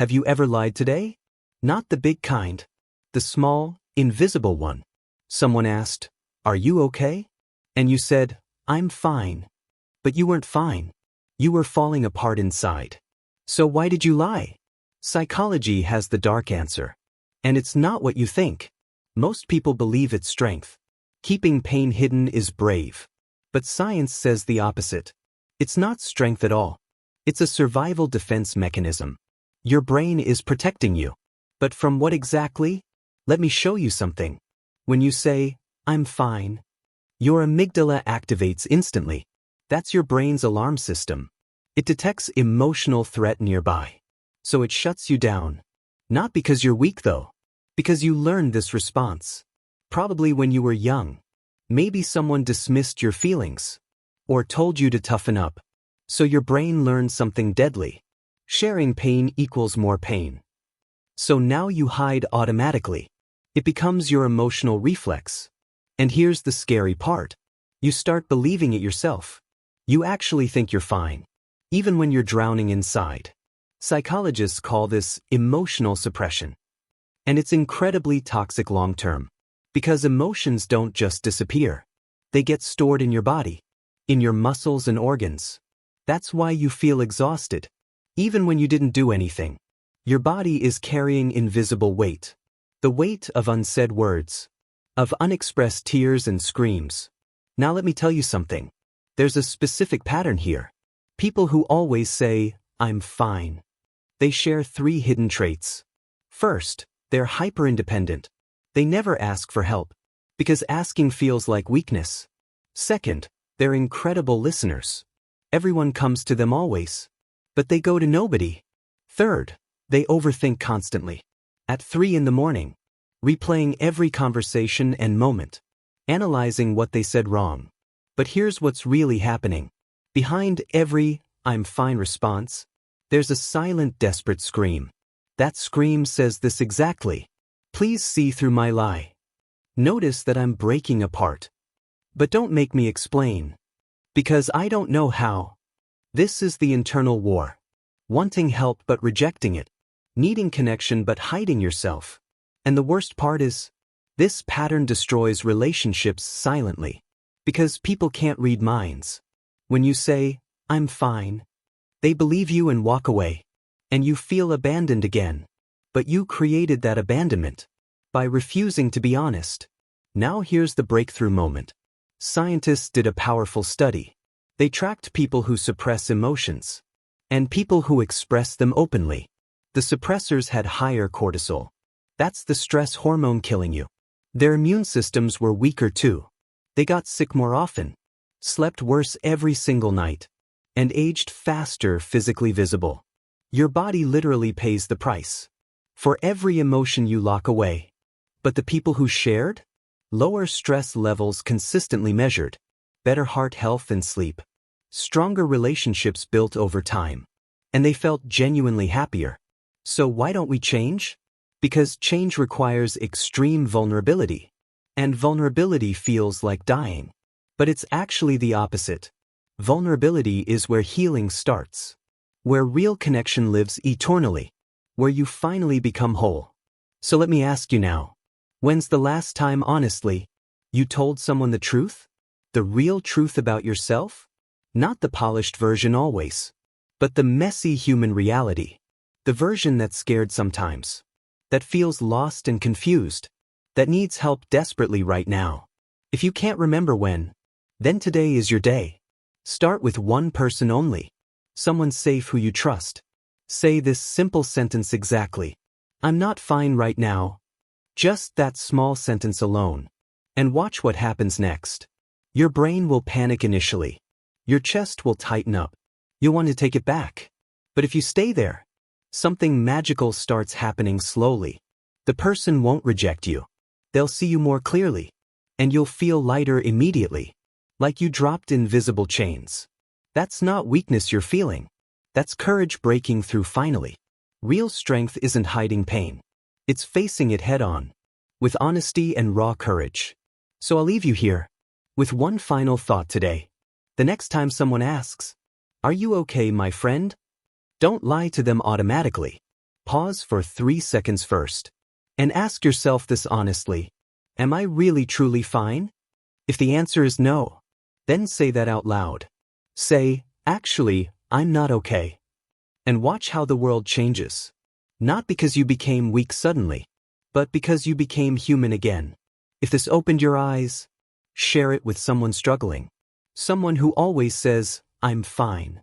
Have you ever lied today? Not the big kind. The small, invisible one. Someone asked, "Are you okay?" And you said, "I'm fine." But you weren't fine. You were falling apart inside. So why did you lie? Psychology has the dark answer. And it's not what you think. Most people believe it's strength. Keeping pain hidden is brave. But science says the opposite. It's not strength at all. It's a survival defense mechanism. Your brain is protecting you. But from what exactly? Let me show you something. When you say, "I'm fine," your amygdala activates instantly. That's your brain's alarm system. It detects emotional threat nearby. So it shuts you down. Not because you're weak though. Because you learned this response. Probably when you were young. Maybe someone dismissed your feelings. Or told you to toughen up. So your brain learned something deadly. Sharing pain equals more pain. So now you hide automatically. It becomes your emotional reflex. And here's the scary part. You start believing it yourself. You actually think you're fine. Even when you're drowning inside. Psychologists call this emotional suppression. And it's incredibly toxic long-term. Because emotions don't just disappear. They get stored in your body. In your muscles and organs. That's why you feel exhausted. Even when you didn't do anything. Your body is carrying invisible weight. The weight of unsaid words. Of unexpressed tears and screams. Now let me tell you something. There's a specific pattern here. People who always say, "I'm fine." They share 3 hidden traits. First, they're hyper-independent. They never ask for help. Because asking feels like weakness. Second, they're incredible listeners. Everyone comes to them always. But they go to nobody. Third, they overthink constantly. At 3 in the morning. Replaying every conversation and moment. Analyzing what they said wrong. But here's what's really happening. Behind every, "I'm fine" response, there's a silent, desperate scream. That scream says this exactly. "Please see through my lie. Notice that I'm breaking apart. But don't make me explain. Because I don't know how." This is the internal war. Wanting help but rejecting it. Needing connection but hiding yourself. And the worst part is, this pattern destroys relationships silently. Because people can't read minds. When you say, "I'm fine," they believe you and walk away. And you feel abandoned again. But you created that abandonment. By refusing to be honest. Now here's the breakthrough moment. Scientists did a powerful study. They tracked people who suppress emotions. And people who express them openly. The suppressors had higher cortisol. That's the stress hormone killing you. Their immune systems were weaker too. They got sick more often. Slept worse every single night. And aged faster, physically visible. Your body literally pays the price. For every emotion you lock away. But the people who shared? Lower stress levels consistently measured. Better heart health and sleep. Stronger relationships built over time. And they felt genuinely happier. So why don't we change? Because change requires extreme vulnerability. And vulnerability feels like dying. But it's actually the opposite. Vulnerability is where healing starts. Where real connection lives eternally. Where you finally become whole. So let me ask you now. When's the last time, honestly, you told someone the truth? The real truth about yourself? Not the polished version always. But the messy human reality. The version that's scared sometimes. That feels lost and confused. That needs help desperately right now. If you can't remember when, then today is your day. Start with one person only. Someone safe who you trust. Say this simple sentence exactly. "I'm not fine right now." Just that small sentence alone. And watch what happens next. Your brain will panic initially. Your chest will tighten up. You'll want to take it back. But if you stay there, something magical starts happening slowly. The person won't reject you. They'll see you more clearly. And you'll feel lighter immediately. Like you dropped invisible chains. That's not weakness you're feeling. That's courage breaking through finally. Real strength isn't hiding pain. It's facing it head on. With honesty and raw courage. So I'll leave you here. With one final thought today. The next time someone asks, "Are you okay, my friend?" Don't lie to them automatically. Pause for 3 seconds first. And ask yourself this honestly. Am I really truly fine? If the answer is no, then say that out loud. Say, actually, I'm not okay. And watch how the world changes. Not because you became weak suddenly, but because you became human again. If this opened your eyes, share it with someone struggling. Someone who always says, I'm fine.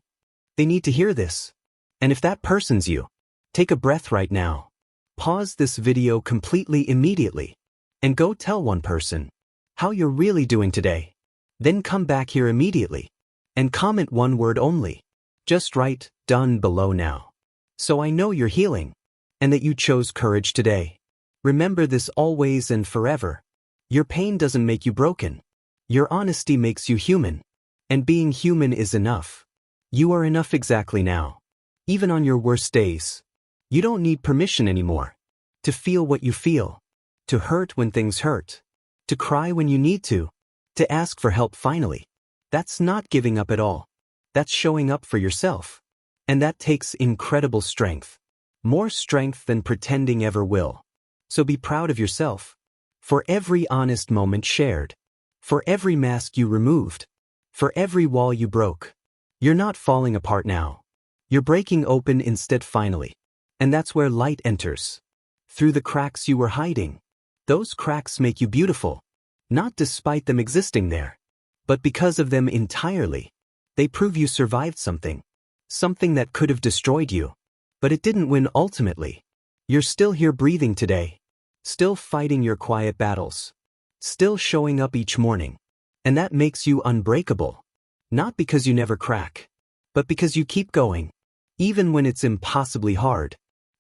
They need to hear this. And if that person's you, take a breath right now. Pause this video completely immediately. And go tell one person how you're really doing today. Then come back here immediately. And comment one word only. Just write, done below now. So I know you're healing. And that you chose courage today. Remember this always and forever. Your pain doesn't make you broken. Your honesty makes you human. And being human is enough. You are enough exactly now. Even on your worst days. You don't need permission anymore. To feel what you feel. To hurt when things hurt. To cry when you need to. To ask for help finally. That's not giving up at all. That's showing up for yourself. And that takes incredible strength. More strength than pretending ever will. So be proud of yourself. For every honest moment shared. For every mask you removed. For every wall you broke. You're not falling apart now. You're breaking open instead finally. And that's where light enters. Through the cracks you were hiding. Those cracks make you beautiful. Not despite them existing there. But because of them entirely. They prove you survived something. Something that could have destroyed you. But it didn't win ultimately. You're still here breathing today. Still fighting your quiet battles. Still showing up each morning. And that makes you unbreakable. Not because you never crack. But because you keep going. Even when it's impossibly hard.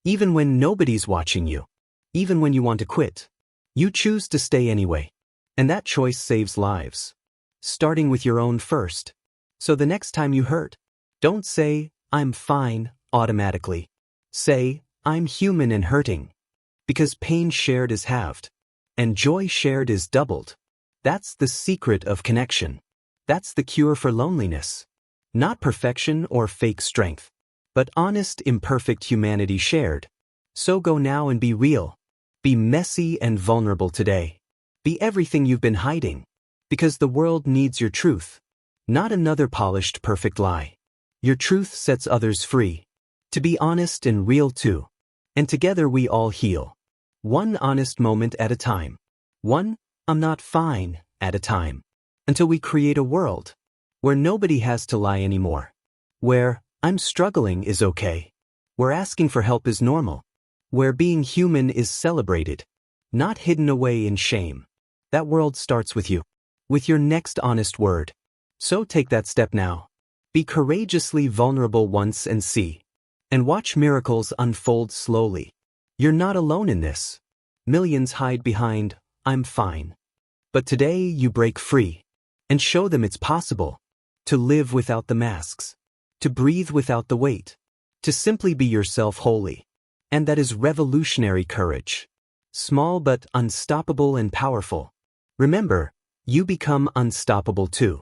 Even when nobody's watching you. Even when you want to quit. You choose to stay anyway. And that choice saves lives. Starting with your own first. So the next time you hurt, don't say, I'm fine, automatically. Say, I'm human and hurting. Because pain shared is halved. And joy shared is doubled. That's the secret of connection. That's the cure for loneliness. Not perfection or fake strength. But honest, imperfect humanity shared. So go now and be real. Be messy and vulnerable today. Be everything you've been hiding. Because the world needs your truth. Not another polished perfect lie. Your truth sets others free. To be honest and real too. And together we all heal. One honest moment at a time. One, I'm not fine, at a time. Until we create a world. Where nobody has to lie anymore. Where, I'm struggling is okay. Where asking for help is normal. Where being human is celebrated. Not hidden away in shame. That world starts with you. With your next honest word. So take that step now. Be courageously vulnerable once and see. And watch miracles unfold slowly. You're not alone in this. Millions hide behind, I'm fine. But today you break free. And show them it's possible. To live without the masks. To breathe without the weight. To simply be yourself wholly. And that is revolutionary courage. Small but unstoppable and powerful. Remember, you become unstoppable too.